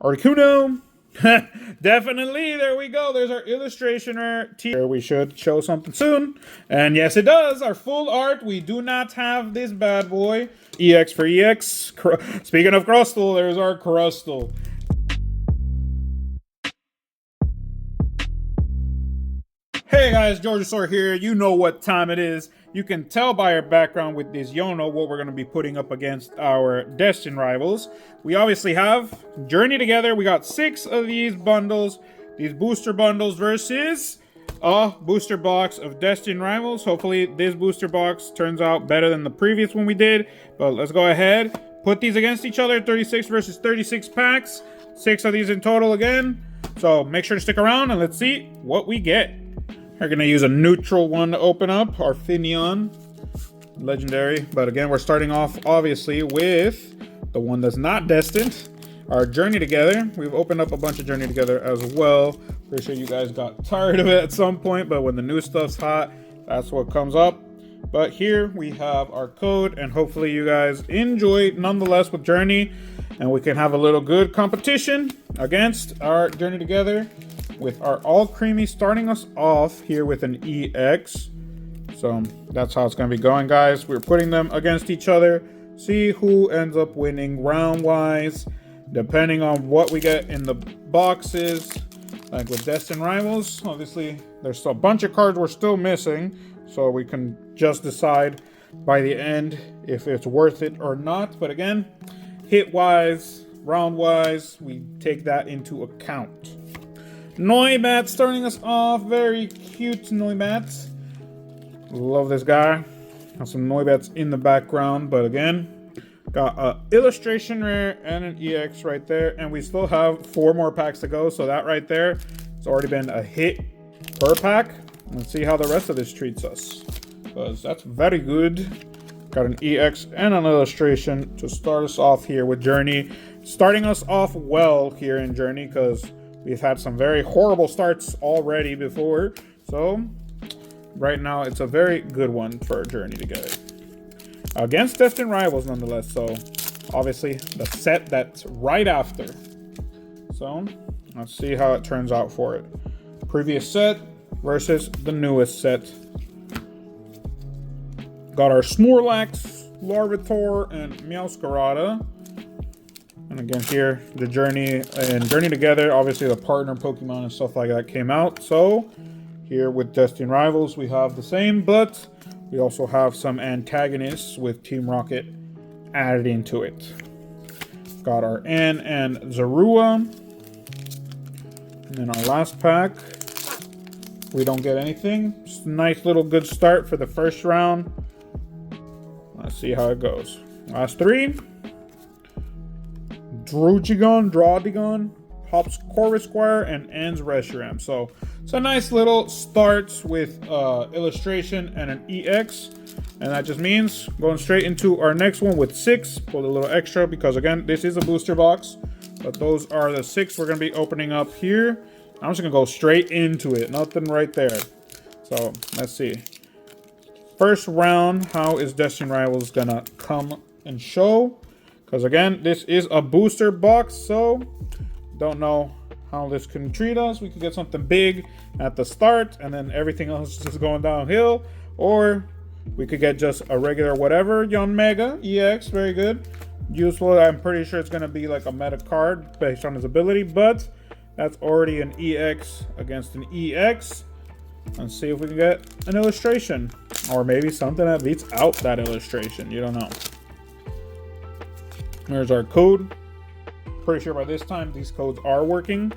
Articuno. Definitely, there we go. There's our illustration rare. We should show something soon. And yes, it does. Our full art. We do not have this bad boy. EX for EX. Speaking of Crustal, there's our Crustal. Hey guys, Georgisaur here. You know what time it is. You can tell by our background with this Yono what we're going to be putting up against our Destined rivals. We obviously have Journey Together. We got 6 of these bundles, these booster bundles versus a booster box of Destined rivals. Hopefully this booster box turns out better than the previous one we did. But let's go ahead, put these against each other. 36 versus 36 packs. 6 of these in total again. So make sure to stick around and let's see what we get. We're going to use a neutral one to open up, our Finion, legendary. But again, we're starting off, obviously, with the one that's not destined, our Journey Together. We've opened up a bunch of Journey Together as well. Pretty sure you guys got tired of it at some point, but when the new stuff's hot, that's what comes up. But here we have our code, and hopefully you guys enjoy nonetheless with Journey, and we can have a little good competition against our Journey Together, with our All Creamy starting us off here with an EX. So that's how it's going to be going, guys. We're putting them against each other. See who ends up winning round-wise, depending on what we get in the boxes. Like with Destined Rivals, obviously, there's still a bunch of cards we're still missing. So we can just decide by the end if it's worth it or not. But again, hit-wise, round-wise, we take that into account. Noibat starting us off. Very cute Noibat. Love this guy. Have some Noibats in the background, but again, got an illustration rare and an EX right there, and we still have 4 more packs to go. So that right there, it's already been a hit per pack. Let's see how the rest of this treats us, because that's very good. Got an EX and an illustration to start us off here with Journey. Starting us off well here in Journey, because we've had some very horrible starts already before. So right now it's a very good one for our Journey Together. Against Destined Rivals nonetheless. So obviously the set that's right after. So let's see how it turns out for it. Previous set versus the newest set. Got our Snorlax, Larvitar, and Meowscarada. And again here, the Journey and Journey Together, obviously the partner Pokemon and stuff like that came out. So here with Destined Rivals, we have the same, but we also have some antagonists with Team Rocket added into it. Got our N and Zorua. And then our last pack, we don't get anything. Just a nice little good start for the first round. Let's see how it goes. Last 3. Draudigon, Hops Corvisquire, and ends Reshiram. So it's a nice little start with illustration and an EX. And that just means going straight into our next one with 6. Put a little extra because, again, this is a booster box. But those are the 6 we're going to be opening up here. I'm just going to go straight into it. Nothing right there. So let's see. First round, how is Destined Rivals going to come and show? Because again, this is a booster box, so don't know how this can treat us. We could get something big at the start, and then everything else is just going downhill. Or we could get just a regular whatever. Yanmega, EX, very good. Useful, I'm pretty sure it's going to be like a meta card based on his ability, but that's already an EX against an EX. Let's see if we can get an illustration. Or maybe something that beats out that illustration. You don't know. There's our code. Pretty sure by this time these codes are working.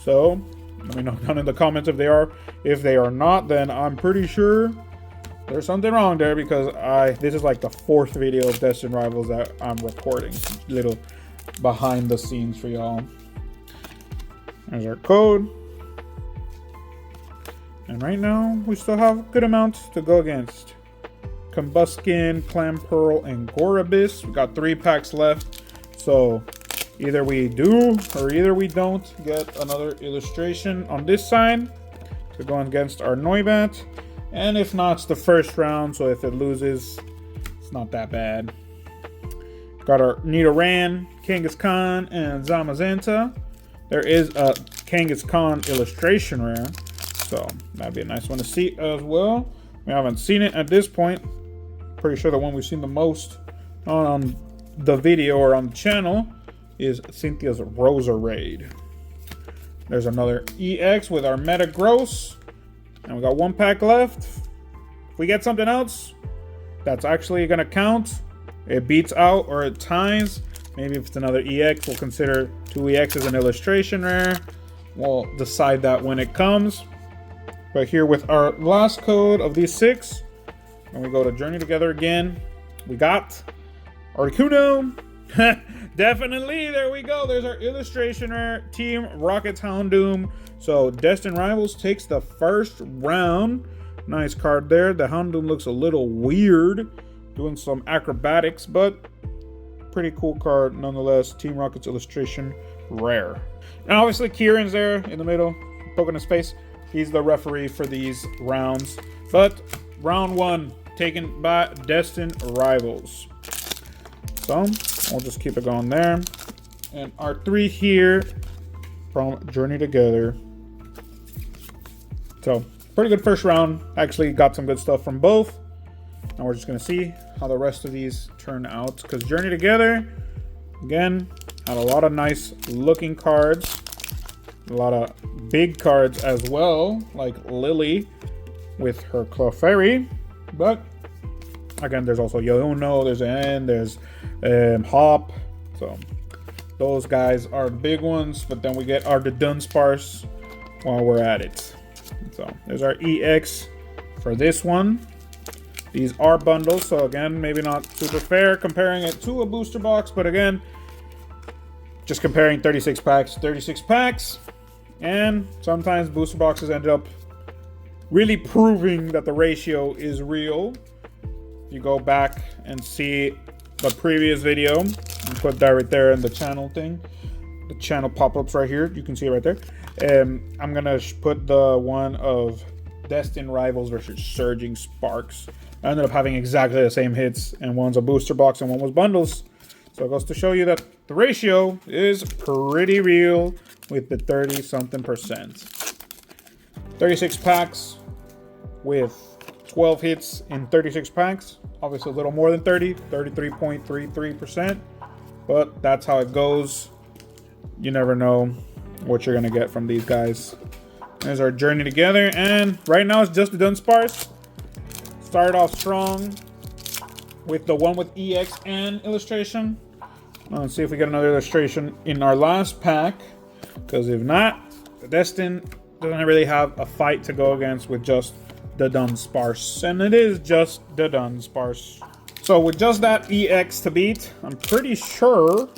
So let me know down in the comments if they are. If they are not, then I'm pretty sure there's something wrong there, because this is like the 4th video of Destined Rivals that I'm recording. Little behind the scenes for y'all. There's our code. And right now we still have a good amount to go against. Combuskin, Clamperl, and Gorabis. We got 3 packs left. So either we do or either we don't get another illustration on this side to go against our Noibat. And if not, it's the first round. So if it loses, it's not that bad. Got our Nidoran, Kangaskhan, and Zamazenta. there is a Kangaskhan Khan illustration rare, so that'd be a nice one to see as well. We haven't seen it at this point. Pretty sure the one we've seen the most on the video or on the channel is Cynthia's Rosa Raid. There's another EX with our Meta Gross, and we got one pack left. If we get something else that's actually gonna count, it beats out or it ties. Maybe if it's another EX, we'll consider 2 EXs an illustration rare. We'll decide that when it comes. But here with our last code of these 6, and we go to Journey Together again, we got Articuno. Definitely, there we go. There's our illustration rare, Team Rocket's Houndoom. So Destined Rivals takes the first round. Nice card there. The Houndoom looks a little weird, doing some acrobatics, but pretty cool card nonetheless. Team Rocket's illustration rare. And obviously Kieran's there in the middle, poking his face. He's the referee for these rounds. But round 1 taken by Destined Rivals. So we'll just keep it going there. And our 3 here from Journey Together. So pretty good first round. Actually got some good stuff from both. Now we're just going to see how the rest of these turn out. Because Journey Together, again, had a lot of nice looking cards. A lot of big cards as well. Like Lily with her Clefairy. But again, there's also Yono, there's N, there's Hop. So those guys are the big ones. But then we get our Dunsparce while we're at it. So there's our EX for this one. These are bundles, so again, maybe not super fair comparing it to a booster box, but again, just comparing 36 packs to 36 packs. And sometimes booster boxes end up really proving that the ratio is real. If you go back and see the previous video, and put that right there in the channel thing, the channel pop-ups right here, you can see it right there. I'm gonna put the one of Destined Rivals versus Surging Sparks. I ended up having exactly the same hits, and one's a booster box and one was bundles. So it goes to show you that the ratio is pretty real with the 30-something%. 36 packs with 12 hits in 36 packs. Obviously a little more than 30, 33.33%. But that's how it goes. You never know what you're going to get from these guys. There's our Journey Together, and right now it's just the Dunsparce. Started off strong with the one with EX and illustration. Let's see if we get another illustration in our last pack, because if not, the Destined doesn't really have a fight to go against with just the Dunsparce, and it is just the Dunsparce. So with just that EX to beat, I'm pretty sure,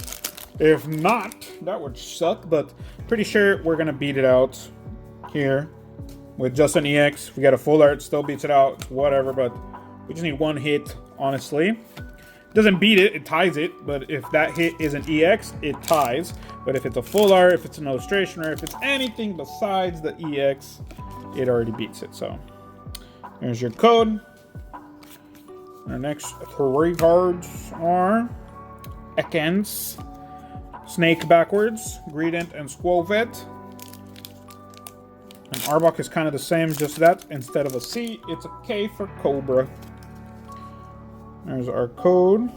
if not, that would suck, but pretty sure we're gonna beat it out here with just an EX. If we get a full art, still beats it out, whatever, but we just need one hit, honestly. It doesn't beat it, it ties it, but if that hit is an EX, it ties. But if it's a full art, if it's an illustration, or if it's anything besides the EX, it already beats it. So here's your code. Our next 3 cards are Ekans, Snake backwards, Greedent, and Squovet. And Arbok is kind of the same, just that instead of a C, it's a K for Cobra. There's our code.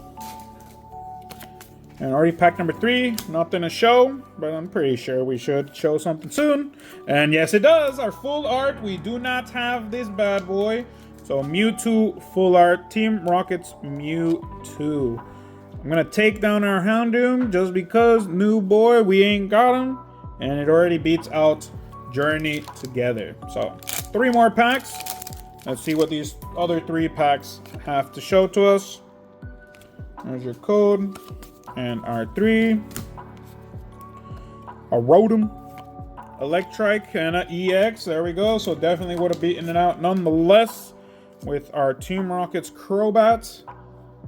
And already pack number 3, nothing to show, but I'm pretty sure we should show something soon. And yes, it does. Our full art, we do not have this bad boy. So Mewtwo full art, Team Rocket's Mewtwo. I'm gonna take down our Houndoom just because, new boy, we ain't got him. And it already beats out Journey Together. So 3 more packs. Let's see what these other 3 packs have to show to us. There's your code. And our 3. A Rotom, Electrike, and an EX. There we go. So definitely would have beaten it out nonetheless with our Team Rocket's Crobat.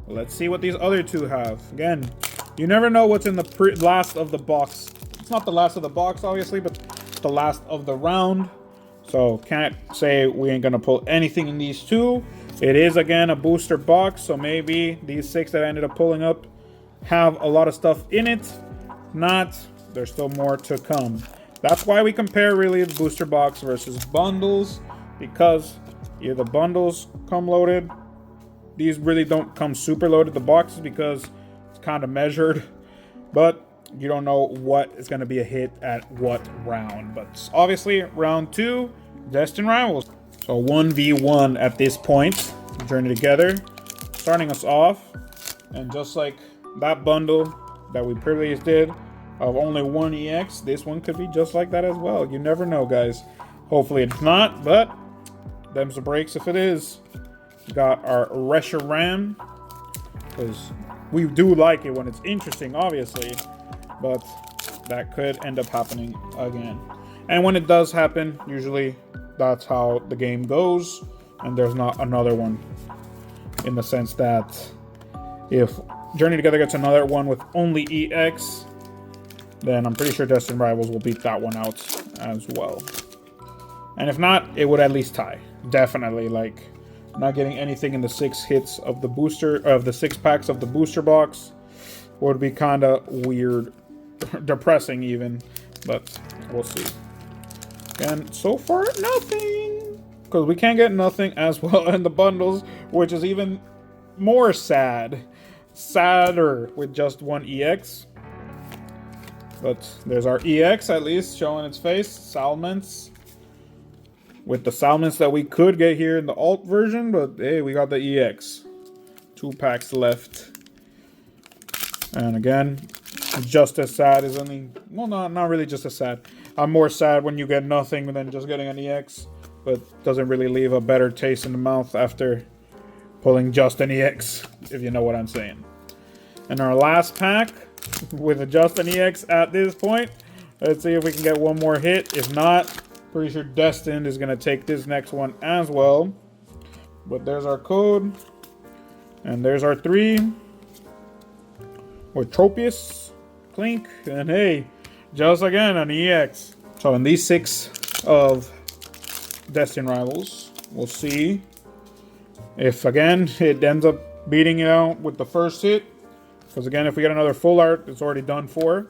Let's see what these other 2 have. Again, you never know what's in the last of the box. It's not the last of the box, obviously, but the last of the round. So can't say we ain't gonna pull anything in these 2. It is again a booster box, so maybe these 6 that I ended up pulling up have a lot of stuff in it. Not, there's still more to come. That's why we compare really the booster box versus bundles, because either bundles come loaded, these really don't come super loaded, the boxes, because it's kind of measured, but you don't know what is going to be a hit at what round. But obviously round 2, Destined Rivals. So 1v1 at this point, Journey Together, starting us off, and just like that bundle that we previously did of only 1 EX, this one could be just like that as well. You never know, guys. Hopefully it's not, but them's the breaks if it is. We got our Reshiram, because we do like it when it's interesting, obviously, but that could end up happening again. And when it does happen, usually that's how the game goes, and there's not another one, in the sense that if Journey Together gets another one with only EX, then I'm pretty sure Destined Rivals will beat that one out as well. And if not, it would at least tie. Definitely, like, not getting anything in the 6 hits of the booster, of the 6 packs of the booster box, would be kind of weird, depressing even, but we'll see. And so far, nothing, because we can't get nothing as well in the bundles, which is even more sadder with just 1 EX. But there's our EX, at least, showing its face. Salmons. With the Salmons that we could get here in the alt version, but hey, we got the EX. 2 packs left. And again, just as sad as any... Well, not really just as sad. I'm more sad when you get nothing than just getting an EX. But doesn't really leave a better taste in the mouth after pulling just an EX, if you know what I'm saying. And our last pack, with just an EX at this point. Let's see if we can get one more hit. If not, pretty sure Destined is going to take this next one as well. But there's our code. And there's our 3. With Tropius, Clink, and hey, just again an EX. So in these 6 of Destined Rivals, we'll see if again it ends up beating it out with the first hit. Because again, if we get another full art, it's already done for.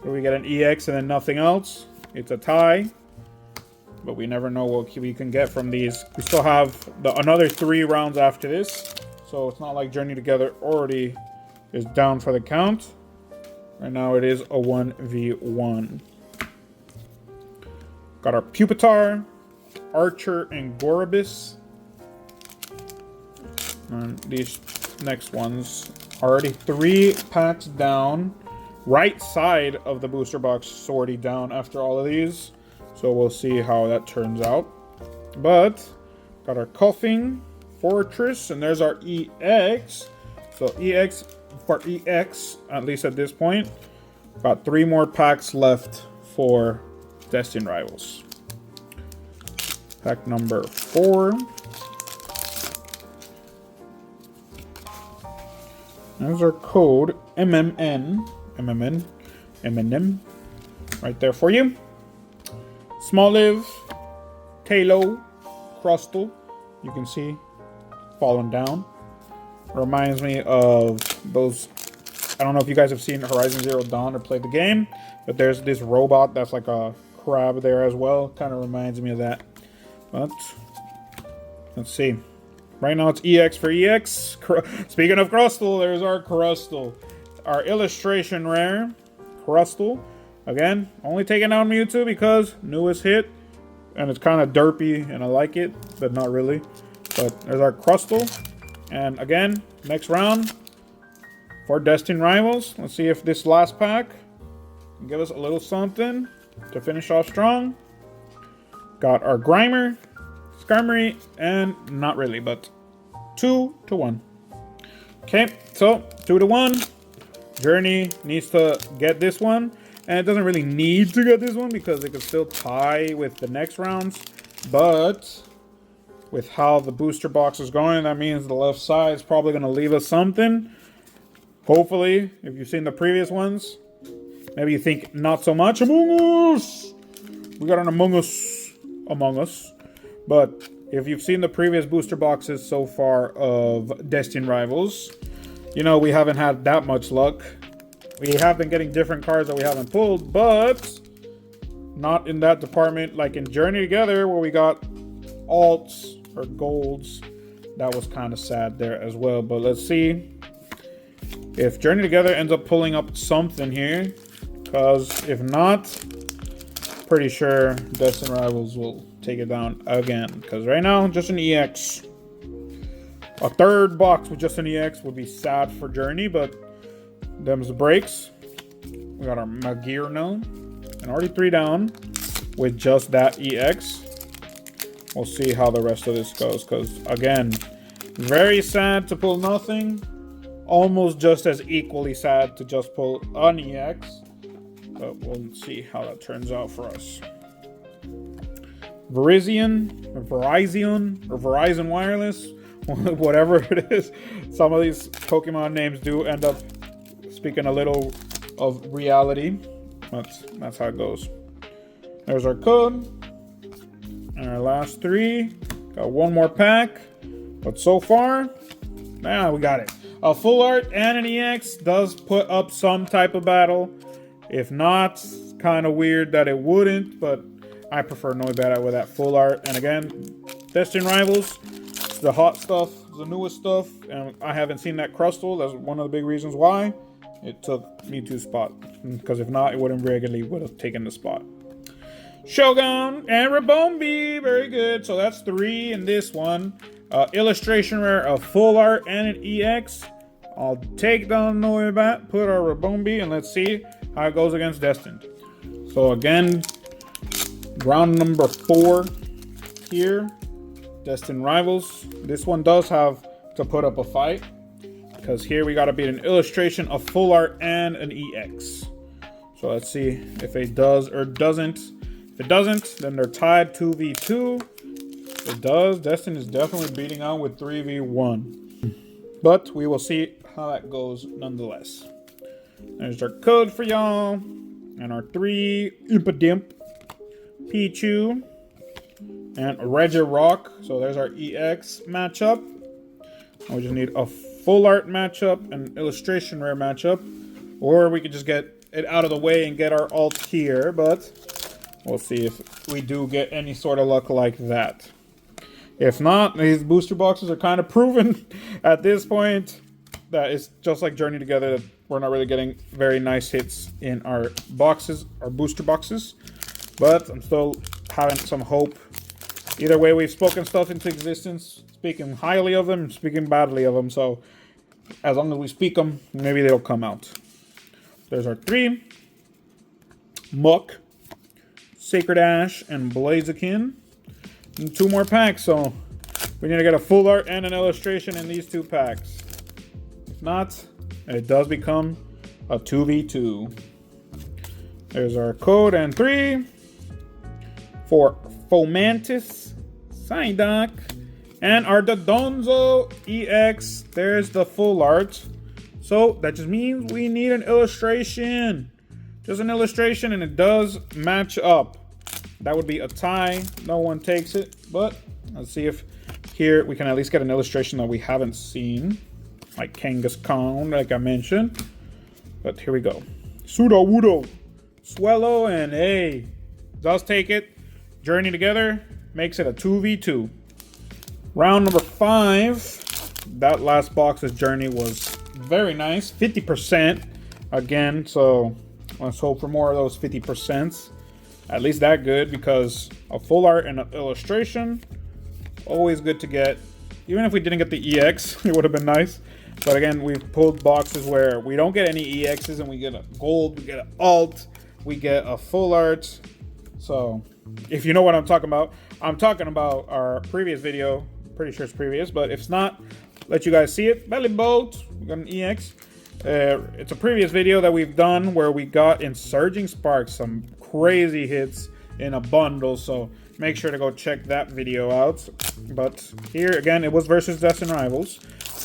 If we get an EX and then nothing else, it's a tie. But we never know what we can get from these. We still have another 3 rounds after this. So it's not like Journey Together already is down for the count. Right now it is a 1v1. Got our Pupitar, Archer, and Gorobus. And these next ones are already 3 packs down. Right side of the booster box is already down after all of these. So we'll see how that turns out. But got our Coughing, Fortress, and there's our EX. So EX for EX, at least at this point. Got 3 more packs left for Destined Rivals. Pack number 4. There's our code MMN, right there for you. Smoliv, Kalo, Crustle, you can see falling down. Reminds me of those, I don't know if you guys have seen Horizon Zero Dawn or played the game, but there's this robot that's like a crab there as well. Kind of reminds me of that. But let's see. Right now it's EX for EX. Speaking of Crustle, there's our Crustle. Our illustration rare, Crustle. Again, only taking out Mewtwo because newest hit. And it's kind of derpy and I like it, but not really. But there's our Crustle. And again, next round for Destined Rivals. Let's see if this last pack can give us a little something to finish off strong. Got our Grimer, Skarmory, and not really, but 2-1. Okay, so 2-1. Journey needs to get this one. And it doesn't really need to get this one because it can still tie with the next rounds. But with how the booster box is going, that means the left side is probably going to leave us something. Hopefully, if you've seen the previous ones, maybe you think not so much. Among Us! We got an Among Us. But if you've seen the previous booster boxes so far of Destined Rivals, you know we haven't had that much luck We have been getting different cards that we haven't pulled, but not in that department like in Journey Together where we got alts or golds. That was kind of sad there as well. But let's see if Journey Together ends up pulling up something here. Because if not, pretty sure Destined Rivals will take it down again. Because right now, just an EX. A third box with just an EX would be sad for Journey, but them's the breaks. We got our Magirno and already 3 down with just that EX. We'll see how the rest of this goes, because again, very sad to pull nothing. Almost just as equally sad to just pull an EX. But we'll see how that turns out for us. Verizon Wireless, whatever it is. Some of these Pokemon names do end up speaking a little of reality. That's how it goes. There's our code. And our last 3. Got one more pack. But so far, we got it. A full art and an EX does put up some type of battle. If not, kind of weird that it wouldn't, but I prefer Noibat with that full art. And again, Destined Rivals, the hot stuff, the newest stuff, and I haven't seen that Crustle. That's one of the big reasons why it took Mewtwo's spot. Because if not, it wouldn't regularly would have taken the spot. Shogun and Rabombi, very good. So that's 3 in this one. Illustration rare, a full art and an EX. I'll take down Noibat, put our Rabombi, and let's see how it goes against Destined. So again, round number 4 here. Destined Rivals. This one does have to put up a fight, because here we got to beat an illustration, a full art, and an EX. So let's see if it does or doesn't. If it doesn't, then they're tied 2v2. If it does, Destined is definitely beating out with 3v1. But we will see how that goes nonetheless. There's our code for y'all. And our 3 Impadimp, Pichu, and Regirock. So there's our EX matchup. We just need a full art matchup and illustration rare matchup. Or we could just get it out of the way and get our alt here. But we'll see if we do get any sort of luck like that. If not, these booster boxes are kind of proven at this point that it's just like Journey Together, that we're not really getting very nice hits in our boxes, our booster boxes. But I'm still having some hope. Either way, we've spoken stuff into existence, speaking highly of them, speaking badly of them. So as long as we speak them, maybe they'll come out. There's our 3. Muck, Sacred Ash, and Blaziken. And 2 more packs, so we need to get a full art and an illustration in these 2 packs. If not, it does become a 2v2. There's our code and 3 for Fomantis, Psyduck, and our Dodonzo EX. There's the full art. So that just means we need an illustration. Just an illustration, and it does match up. That would be a tie. No one takes it, but let's see if here we can at least get an illustration that we haven't seen. Like Kangaskhan, like I mentioned. But here we go. Sudowoodo, Swellow, and hey, does take it. Journey Together makes it a 2v2. Round number 5. That last box's Journey was very nice. 50% again, so let's hope for more of those 50%. At least that good, because a full art and an illustration, always good to get. Even if we didn't get the EX, it would have been nice. But again, we've pulled boxes where we don't get any EXs and we get a gold, we get an alt, we get a full art. So if you know what I'm talking about our previous video. Pretty sure it's previous, but if it's not, let you guys see it. Belly Boat, we got an EX. It's a previous video that we've done where we got in Surging Sparks some crazy hits in a bundle, so make sure to go check that video out. But here again, it was versus Destined Rivals.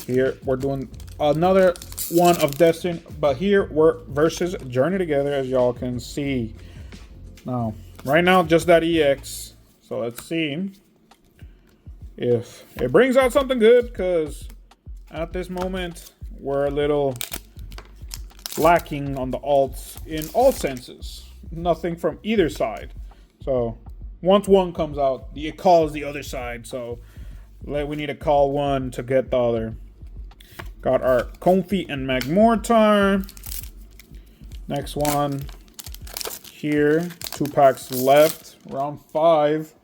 Here we're doing another one of Destined, but here we're versus Journey Together, as y'all can see. Now, right now, just that EX. So let's see if it brings out something good, because at this moment we're a little lacking on the alts in all senses. Nothing from either side. So once one comes out, it calls the other side. So we need to call one to get the other. Got our Comfy and Magmortar. Next one here. 2 packs left. Round 5.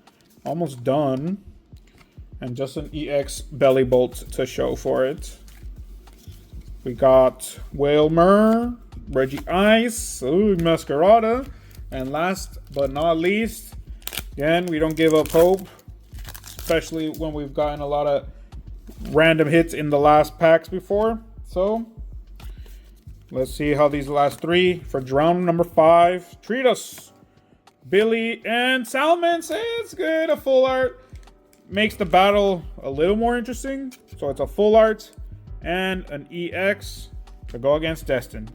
Almost done. And just an EX Belly Bolt to show for it. We got Whalmer, Regice, Masquerada. And last but not least, again, we don't give up hope. Especially when we've gotten a lot of random hits in the last packs before. So let's see how these last 3 for round number 5 treat us. Billy and Salmon say it's good. A full art makes the battle a little more interesting. So it's a full art and an EX to go against Destined.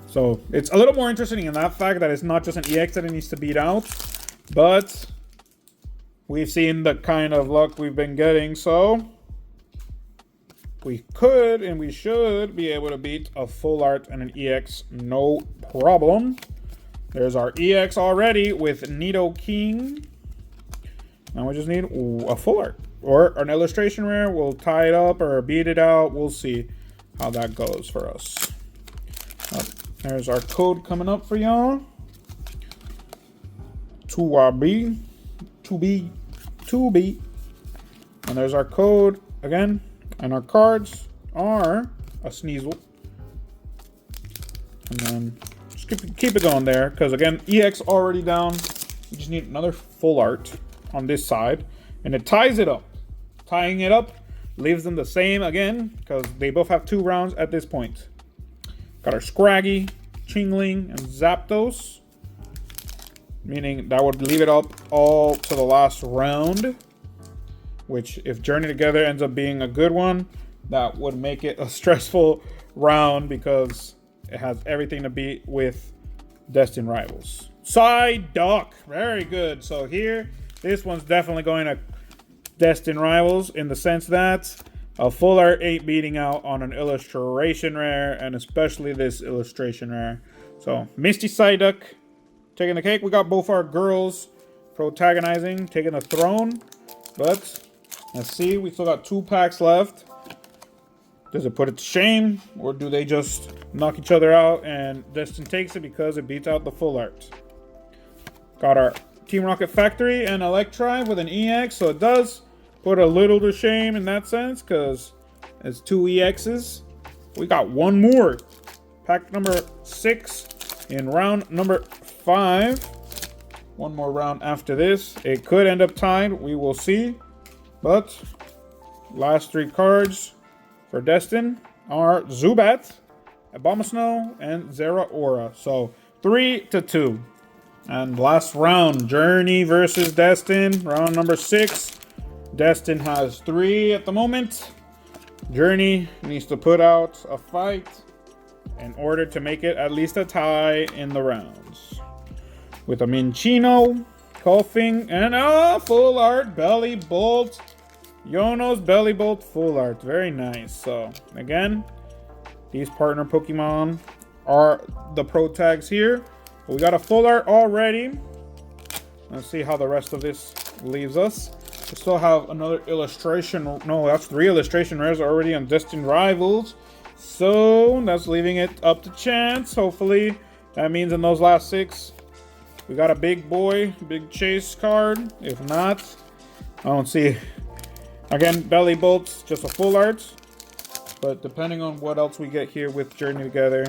So it's a little more interesting in that fact that it's not just an EX that it needs to beat out, but we've seen the kind of luck we've been getting. So we could and we should be able to beat a full art and an EX, no problem. There's our EX already with Nidoking. Now we just need a full art or an illustration rare. We'll tie it up or beat it out. We'll see how that goes for us. There's our code coming up for y'all. 2RB, 2B. And there's our code again. And our cards are a Sneasel. And then just keep it going there. Because again, EX already down. We just need another full art on this side. And it ties it up. Tying it up leaves them the same again. Because they both have 2 rounds at this point. Got our Scraggy, Chingling, and Zapdos. Meaning that would leave it up all to the last round. Which, if Journey Together ends up being a good one, that would make it a stressful round because it has everything to beat with Destined Rivals. Psyduck, very good. So here, this one's definitely going to Destined Rivals in the sense that a full art 8 beating out on an illustration rare, and especially this illustration rare. So Misty Psyduck taking the cake. We got both our girls protagonizing, taking the throne, but let's see, we still got 2 packs left. Does it put it to shame? Or do they just knock each other out and Destined takes it because it beats out the full art? Got our Team Rocket Factory and Electrive with an EX. So it does put a little to shame in that sense because it's 2 EXs. We got one more. Pack number 6 in round number 5. One more round after this. It could end up tied. We will see. But last 3 cards for Destined are Zubat, Abomasnow, and Zeraora. So 3-2. And last round, Journey versus Destined. Round number 6. Destined has 3 at the moment. Journey needs to put out a fight in order to make it at least a tie in the rounds. With a Minchino, Coughing, and a full art Belly Bolt. Yono's Belly Bolt full art. Very nice. So, again, these partner Pokemon are the pro tags here. We got a full art already. Let's see how the rest of this leaves us. We still have another illustration. No, that's 3 illustration rares already on Destined Rivals. So, that's leaving it up to chance. Hopefully, that means in those last 6, we got a big boy, big chase card. If not, I don't see. Again, Belly Bolt's just a full art. But depending on what else we get here with Journey Together,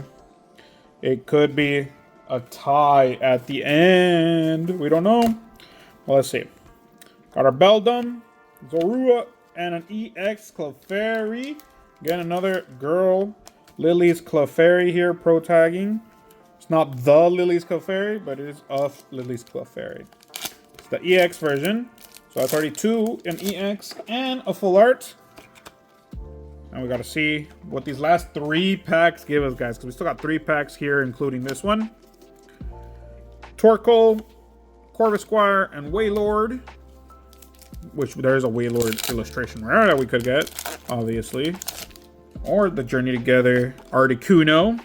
it could be a tie at the end. We don't know. Well, let's see. Got our Beldum, Zorua, and an EX Clefairy. Again, another girl. Lily's Clefairy here, pro tagging. It's not the Lily's Clefairy, but it is of Lily's Clefairy. It's the EX version. So that's already 2, an EX, and a full art. And we got to see what these last 3 packs give us, guys. Because we still got 3 packs here, including this one. Torkoal, Corvisquire, and Wailord. Which there is a Wailord illustration rare that we could get, obviously. Or the Journey Together Articuno.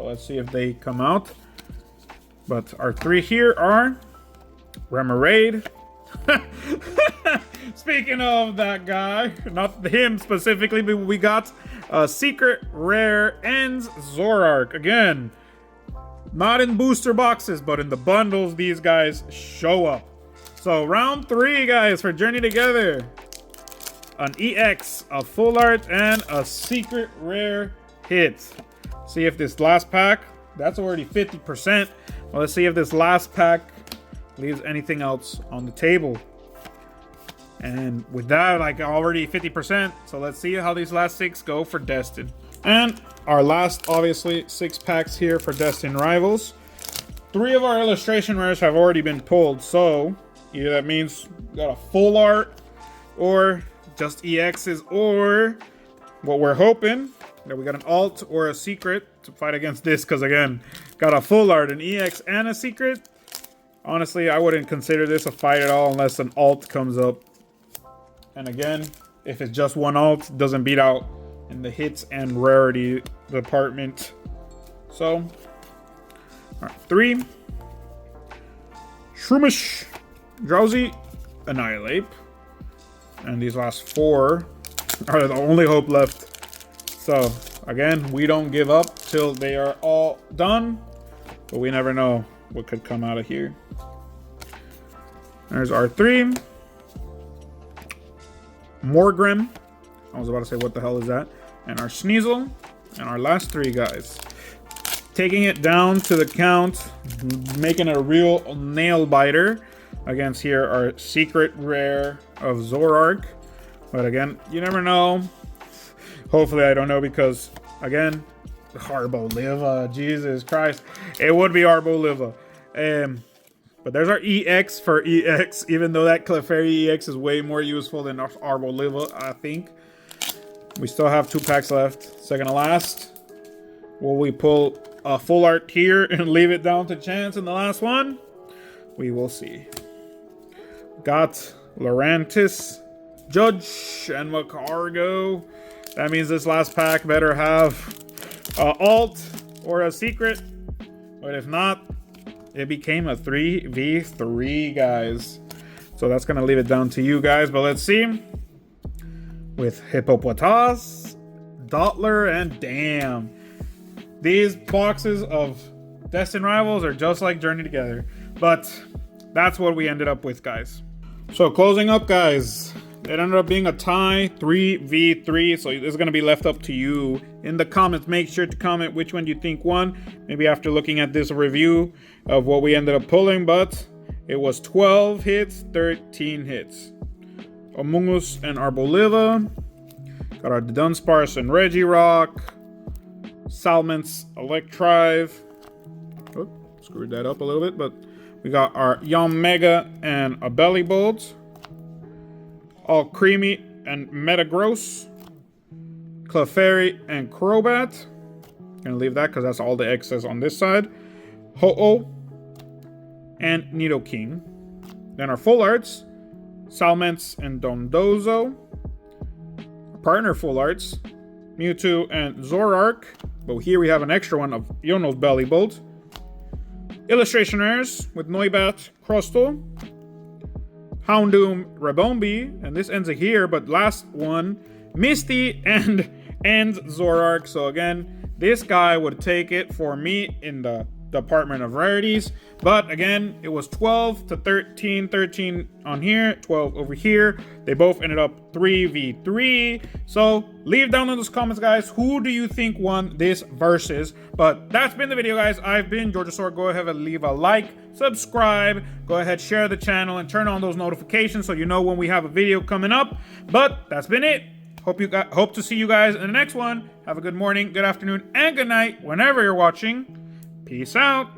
So let's see if they come out. But our 3 here are Remoraid. Speaking of that guy, not him specifically, but we got a secret rare Ends Zorark. Again, not in booster boxes, but in the bundles, these guys show up. So round 3, guys, for Journey Together. An EX, a full art, and a secret rare hit. See if this last pack, that's already 50%. Well, let's see if this last pack leaves anything else on the table. And with that, like already 50%. So let's see how these last 6 go for Destined. And our last, obviously, 6 packs here for Destined Rivals. 3 of our illustration rares have already been pulled. So either that means we got a full art or just EXs, or what we're hoping that we got an alt or a secret to fight against this. Because again, got a full art, an EX, and a secret. Honestly, I wouldn't consider this a fight at all unless an alt comes up. And again, if it's just one alt, it doesn't beat out in the hits and rarity department. So, all right, 3. Shroomish, Drowsy, Annihilate. And these last 4 are the only hope left. So, again, we don't give up till they are all done. But we never know what could come out of here. There's our 3. Morgrim. I was about to say, what the hell is that? And our Sneasel. And our last 3 guys. Taking it down to the count. Making a real nail biter. Against here, our secret rare of Zorark. But again, you never know. Hopefully I don't know, because, again, Arboliva. Jesus Christ. It would be Arboliva. But there's our EX for EX, even though that Clefairy EX is way more useful than Arboliva, I think. We still have 2 packs left. Second to last. Will we pull a full art here and leave it down to chance in the last one? We will see. Got Lurantis, Judge, and Macargo. That means this last pack better have a alt or a secret. But if not, it became a 3v3, guys. So that's going to leave it down to you guys. But let's see. With Hippopotas, Dottler, and damn. These boxes of Destined Rivals are just like Journey Together. But that's what we ended up with, guys. So closing up, guys. It ended up being a tie, 3v3. So this is going to be left up to you in the comments. Make sure to comment which one you think won. Maybe after looking at this review of what we ended up pulling. But it was 12 hits, 13 hits. Amoonguss and Arboliva. Got our Dunsparce and Regirock. Salmons, Electrive. Oh, screwed that up a little bit. But we got our Yanmega and a Bellibolt. All Creamy and Metagross. Clefairy and Crobat. Gonna leave that because that's all the excess on this side. Ho-Oh and Nidoking. Then our full arts. Salments and Dondozo. Partner full arts. Mewtwo and Zorark. But here we have an extra one of Yono's Bellibolt. Illustration rares with Noibat, Crustle, Houndoom, Rabombi, and this ends it here, but last one, Misty and Zorark. So again, this guy would take it for me in the department of rarities. But again, it was 12 to 13, 13 on here, 12 over here. They both ended up 3v3. So leave down in those comments, guys, who do you think won this versus? But that's been the video, guys. I've been Georgiasaur. Go ahead and leave a like, subscribe, go ahead, share the channel, and turn on those notifications so you know when we have a video coming up. But that's been it. Hope to see you guys in the next one. Have a good morning, good afternoon, and good night whenever you're watching. Peace out.